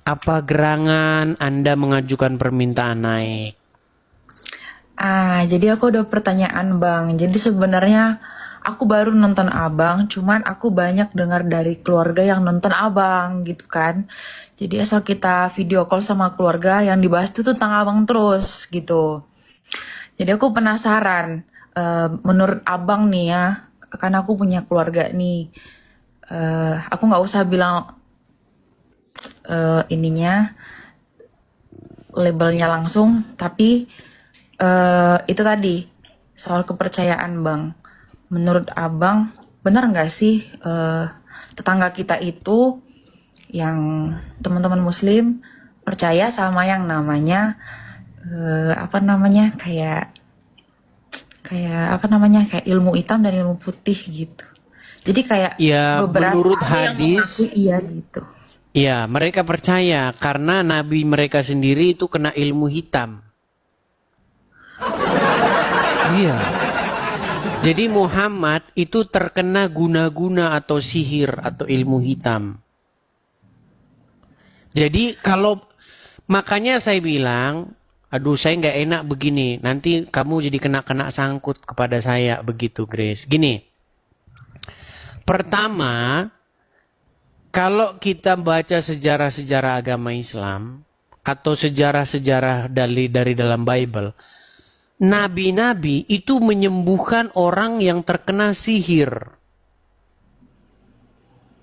Apa gerangan Anda mengajukan permintaan naik? Jadi aku ada pertanyaan Bang. Jadi sebenarnya aku baru nonton Abang, cuman aku banyak dengar dari keluarga yang nonton Abang gitu kan. Jadi asal kita video call sama keluarga yang dibahas itu tentang Abang terus gitu. Jadi aku penasaran, menurut Abang nih ya, karena aku punya keluarga nih, aku nggak usah bilang ininya labelnya langsung, tapi itu tadi soal kepercayaan Bang. Menurut Abang, benar nggak sih tetangga kita itu yang teman-teman Muslim percaya sama yang namanya apa namanya kayak apa namanya kayak ilmu hitam dan ilmu putih gitu. Jadi kayak Ya, beberapa menurut ada yang mengaku hadis, iya gitu. ya mereka percaya karena nabi mereka sendiri itu kena ilmu hitam. Iya. Jadi Muhammad itu terkena guna-guna atau sihir atau ilmu hitam. Jadi kalau makanya saya bilang, aduh saya nggak enak begini. Nanti kamu jadi kena sangkut kepada saya begitu, Grace. Gini, pertama, kalau kita baca sejarah-sejarah agama Islam atau sejarah-sejarah dari dalam Bible, nabi-nabi itu menyembuhkan orang yang terkena sihir.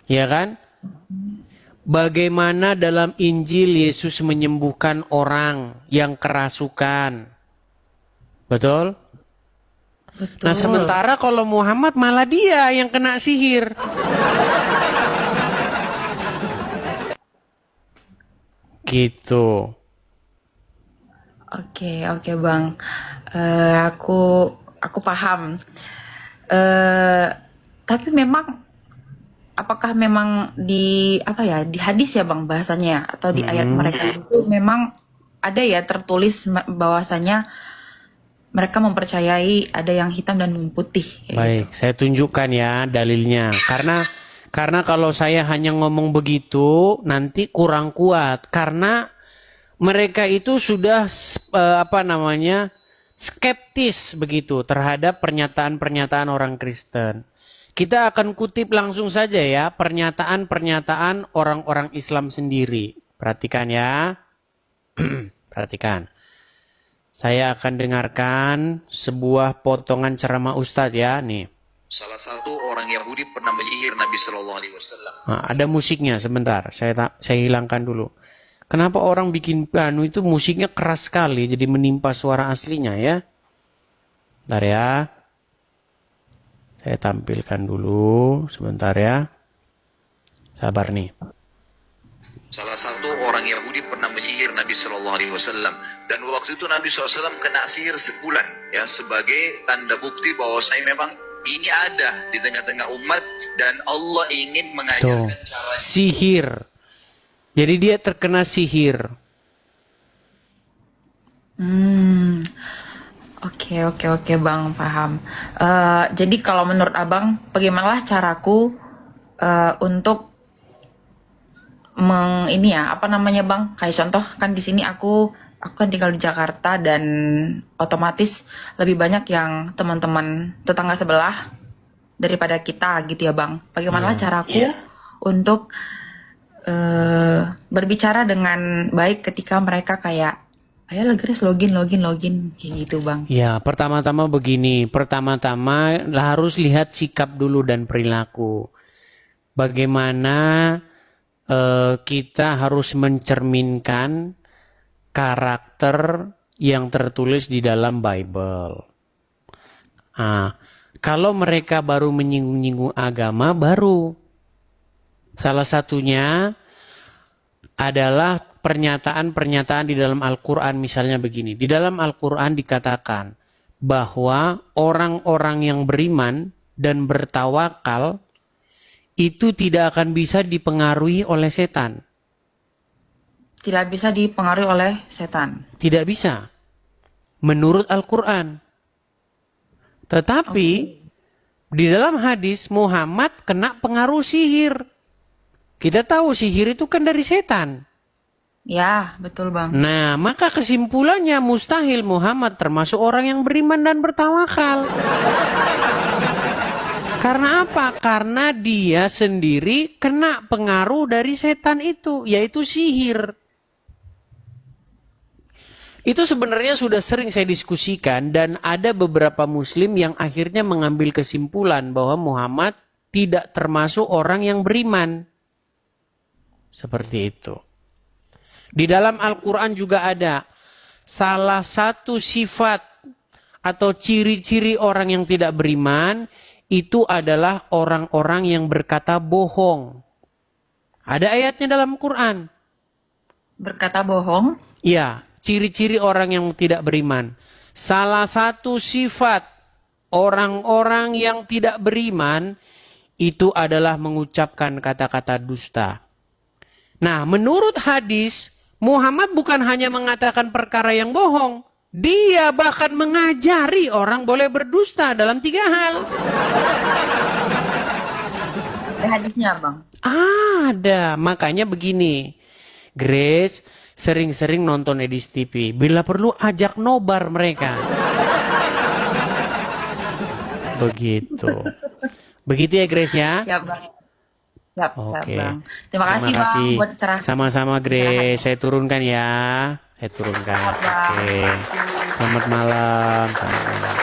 Ya kan? Bagaimana dalam Injil Yesus menyembuhkan orang yang kerasukan. Betul? Nah, Betul. sementara kalau Muhammad malah dia yang kena sihir. Gitu. Oke, oke Bang. Aku paham. Eh, tapi memang apakah memang di apa ya di hadis ya Bang bahasanya atau di ayat Mm-mm. mereka itu memang ada ya tertulis bahwasanya mereka mempercayai ada yang hitam dan yang putih kayak gitu. Baik, saya tunjukkan ya dalilnya. Karena kalau saya hanya ngomong begitu nanti kurang kuat karena mereka itu sudah apa namanya skeptis begitu terhadap pernyataan-pernyataan orang Kristen. Kita akan kutip langsung saja ya pernyataan-pernyataan orang-orang Islam sendiri. Perhatikan ya, perhatikan. Saya akan dengarkan sebuah potongan ceramah Ustadz ya, nih. Salah satu orang Yahudi pernah menyihir Nabi Shallallahu Alaihi Wasallam. Nah, ada musiknya sebentar, saya hilangkan dulu. Kenapa orang bikin piano itu musiknya keras sekali, jadi menimpa suara aslinya ya? Bentar ya, saya tampilkan dulu, sebentar ya. Sabar nih. Salah satu orang Yahudi pernah menyihir Nabi Shallallahu Alaihi Wasallam, dan waktu itu Nabi SAW kena sihir sebulan, ya, sebagai tanda bukti bahwa saya memang ini ada di tengah-tengah umat dan Allah ingin Tuh, mengajarkan cara. sihir. Jadi dia terkena sihir. Hmm, oke Bang paham. Jadi kalau menurut Abang, bagaimanalah caraku untuk ini ya apa namanya Bang? Kayak contoh kan di sini aku kan tinggal di Jakarta dan otomatis lebih banyak yang teman-teman tetangga sebelah daripada kita gitu ya Bang. Bagaimana Iya. caraku untuk berbicara dengan baik ketika mereka kayak ayo lah Grace login kayak gitu Bang. Ya, pertama-tama begini. Pertama-tama harus lihat sikap dulu dan perilaku. Bagaimana kita harus mencerminkan karakter yang tertulis di dalam Bible. Nah, kalau mereka baru menyinggung-nyinggung agama, baru. Salah satunya adalah pernyataan-pernyataan di dalam Al-Quran, misalnya begini. Di dalam Al-Quran dikatakan bahwa orang-orang yang beriman dan bertawakal itu tidak akan bisa dipengaruhi oleh setan. Tidak bisa dipengaruhi oleh setan. Tidak bisa. Menurut Al-Quran. Tetapi di dalam hadis Muhammad kena pengaruh sihir. Kita tahu sihir itu kan dari setan. Ya, betul Bang. Nah, maka kesimpulannya mustahil Muhammad termasuk orang yang beriman dan bertawakal. Karena apa? Karena dia sendiri kena pengaruh dari setan itu, yaitu sihir. Itu sebenarnya sudah sering saya diskusikan dan ada beberapa muslim yang akhirnya mengambil kesimpulan bahwa Muhammad tidak termasuk orang yang beriman. Seperti itu. Di dalam Al-Quran juga ada salah satu sifat atau ciri-ciri orang yang tidak beriman itu adalah orang-orang yang berkata bohong. Ada ayatnya dalam Quran. Berkata bohong. Ya, ciri-ciri orang yang tidak beriman. Salah satu sifat orang-orang yang tidak beriman itu adalah mengucapkan kata-kata dusta. Nah, menurut hadis, Muhammad bukan hanya mengatakan perkara yang bohong. Dia bahkan mengajari orang boleh berdusta dalam 3 hal. Ada hadisnya Bang. Ada, makanya begini. Grace sering-sering nonton Edis TV. Bila perlu ajak nobar mereka. Begitu. Begitu ya Grace ya. Siap Bang. Siap, siap Oke. Bang. Terima kasih Bang buat cerah. Sama-sama Grace. Saya turunkan ya. Saya turunkan. Siap, Bang. Oke. Selamat malam. Selamat malam.